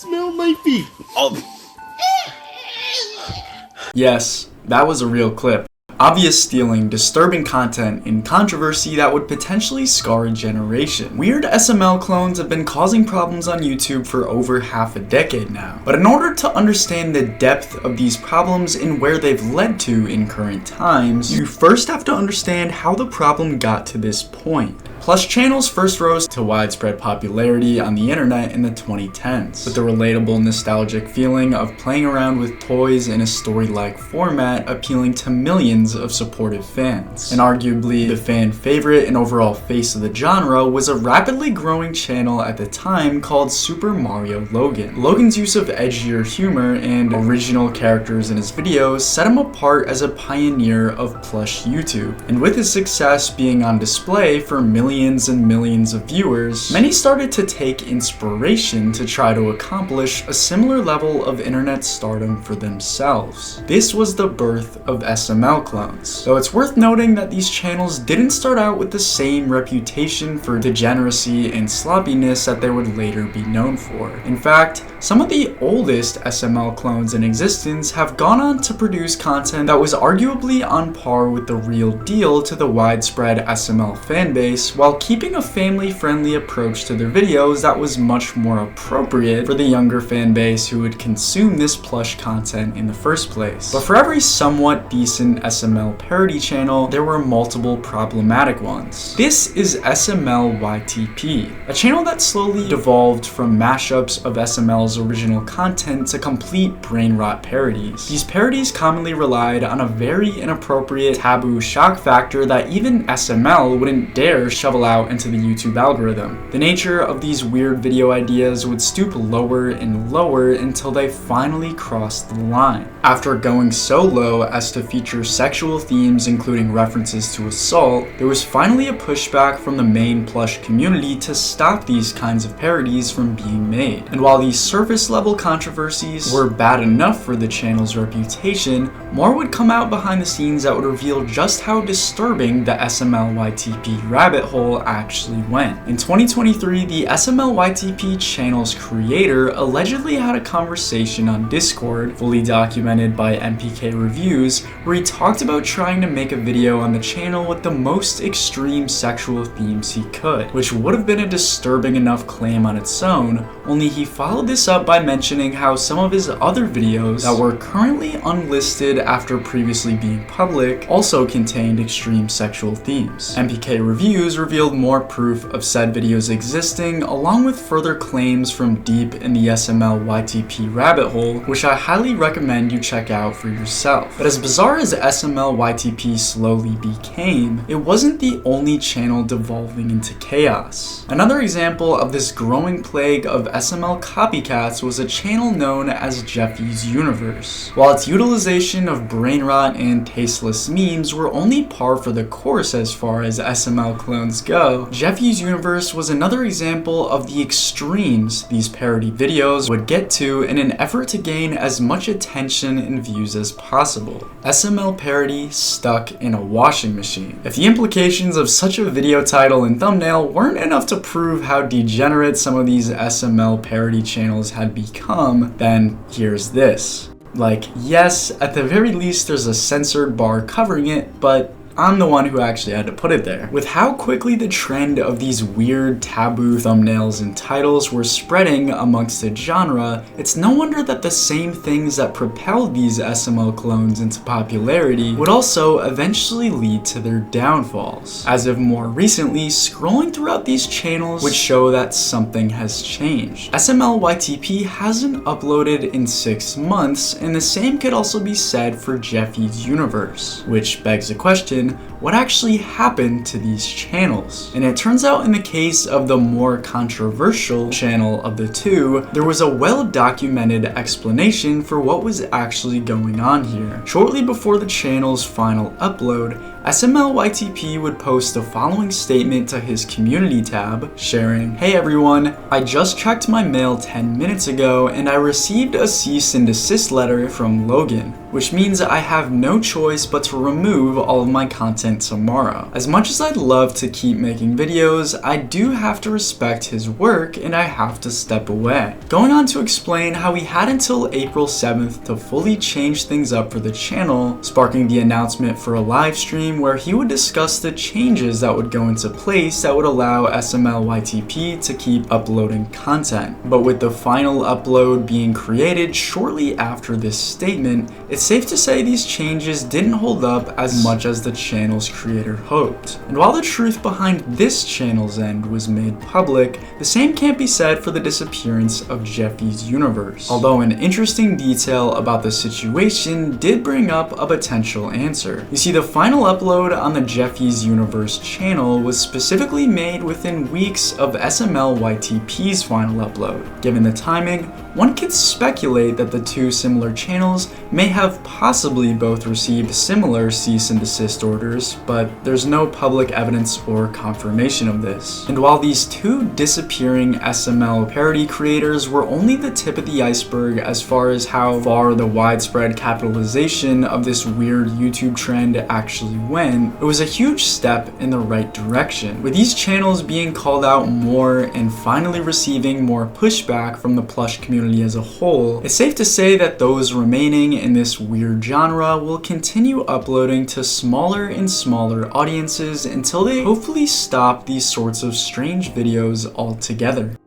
Smell my feet. Oh. Yes, that was a real clip. Obvious stealing, disturbing content, and controversy that would potentially scar a generation. Weird SML clones have been causing problems on YouTube for over half a decade now. But in order to understand the depth of these problems and where they've led to in current times, you first have to understand how the problem got to this point. Plush channels first rose to widespread popularity on the internet in the 2010s, with the relatable, nostalgic feeling of playing around with toys in a story-like format appealing to millions of supportive fans. And arguably the fan favorite and overall face of the genre was a rapidly growing channel at the time called Super Mario Logan. Logan's use of edgier humor and original characters in his videos set him apart as a pioneer of plush YouTube. And with his success being on display for millions and millions of viewers, many started to take inspiration to try to accomplish a similar level of internet stardom for themselves. This was the birth of SML clones, though it's worth noting that these channels didn't start out with the same reputation for degeneracy and sloppiness that they would later be known for. In fact, some of the oldest SML clones in existence have gone on to produce content that was arguably on par with the real deal to the widespread SML fanbase, while keeping a family-friendly approach to their videos that was much more appropriate for the younger fanbase who would consume this plush content in the first place. But for every somewhat decent SML parody channel, there were multiple problematic ones. This is SML YTP, a channel that slowly devolved from mashups of SML's original content to complete brain rot parodies. These parodies commonly relied on a very inappropriate, taboo shock factor that even SML wouldn't dare shovel out into the YouTube algorithm. The nature of these weird video ideas would stoop lower and lower until they finally crossed the line. After going so low as to feature sexual themes including references to assault, there was finally a pushback from the main plush community to stop these kinds of parodies from being made. And while these surface level controversies were bad enough for the channel's reputation, more would come out behind the scenes that would reveal just how disturbing the SML YTP rabbit hole actually went. In 2023, the SML YTP channel's creator allegedly had a conversation on Discord, fully documented by MPK Reviews, where he talked about trying to make a video on the channel with the most extreme sexual themes he could, which would have been a disturbing enough claim on its own, only he followed this up by mentioning how some of his other videos that were currently unlisted after previously being public also contained extreme sexual themes. MPK Reviews revealed more proof of said videos existing, along with further claims from deep in the SML YTP rabbit hole, which I highly recommend you check out for yourself. But as bizarre as SML YTP slowly became, it wasn't the only channel devolving into chaos. Another example of this growing plague of SML copycats was a channel known as Jeffy's Universe. While its utilization of brain rot and tasteless memes were only par for the course as far as SML clones go, Jeffy's Universe was another example of the extremes these parody videos would get to in an effort to gain as much attention and views as possible. SML parody stuck in a washing machine. If the implications of such a video title and thumbnail weren't enough to prove how degenerate some of these SML parody channels had become, then here's this. Like, yes, at the very least there's a censored bar covering it, but I'm the one who actually had to put it there. With how quickly the trend of these weird taboo thumbnails and titles were spreading amongst the genre, it's no wonder that the same things that propelled these SML clones into popularity would also eventually lead to their downfalls. As of more recently, scrolling throughout these channels would show that something has changed. SML YTP hasn't uploaded in 6 months, and the same could also be said for Jeffy's Universe, which begs the question, what actually happened to these channels? And it turns out in the case of the more controversial channel of the two, there was a well-documented explanation for what was actually going on here. Shortly before the channel's final upload, SML YTP would post the following statement to his community tab, sharing, "Hey everyone, I just checked my mail 10 minutes ago and I received a cease and desist letter from Logan, which means I have no choice but to remove all of my content content tomorrow. As much as I'd love to keep making videos, I do have to respect his work and I have to step away. Going on to explain how he had until April 7th to fully change things up for the channel, sparking the announcement for a live stream where he would discuss the changes that would go into place that would allow SML YTP to keep uploading content. But with the final upload being created shortly after this statement, it's safe to say these changes didn't hold up as much as the channel's creator hoped. And while the truth behind this channel's end was made public, the same can't be said for the disappearance of Jeffy's universe. Although an interesting detail about the situation did bring up a potential answer. You see, the final upload on the Jeffy's universe channel was specifically made within weeks of SML YTP's final upload. Given the timing, one could speculate that the two similar channels may have possibly both received similar cease and desist orders, but there's no public evidence or confirmation of this. And while these two disappearing SML parody creators were only the tip of the iceberg as far as how far the widespread capitalization of this weird YouTube trend actually went, it was a huge step in the right direction. With these channels being called out more and finally receiving more pushback from the plush community as a whole, it's safe to say that those remaining in this weird genre will continue uploading to smaller and smaller audiences until they hopefully stop these sorts of strange videos altogether.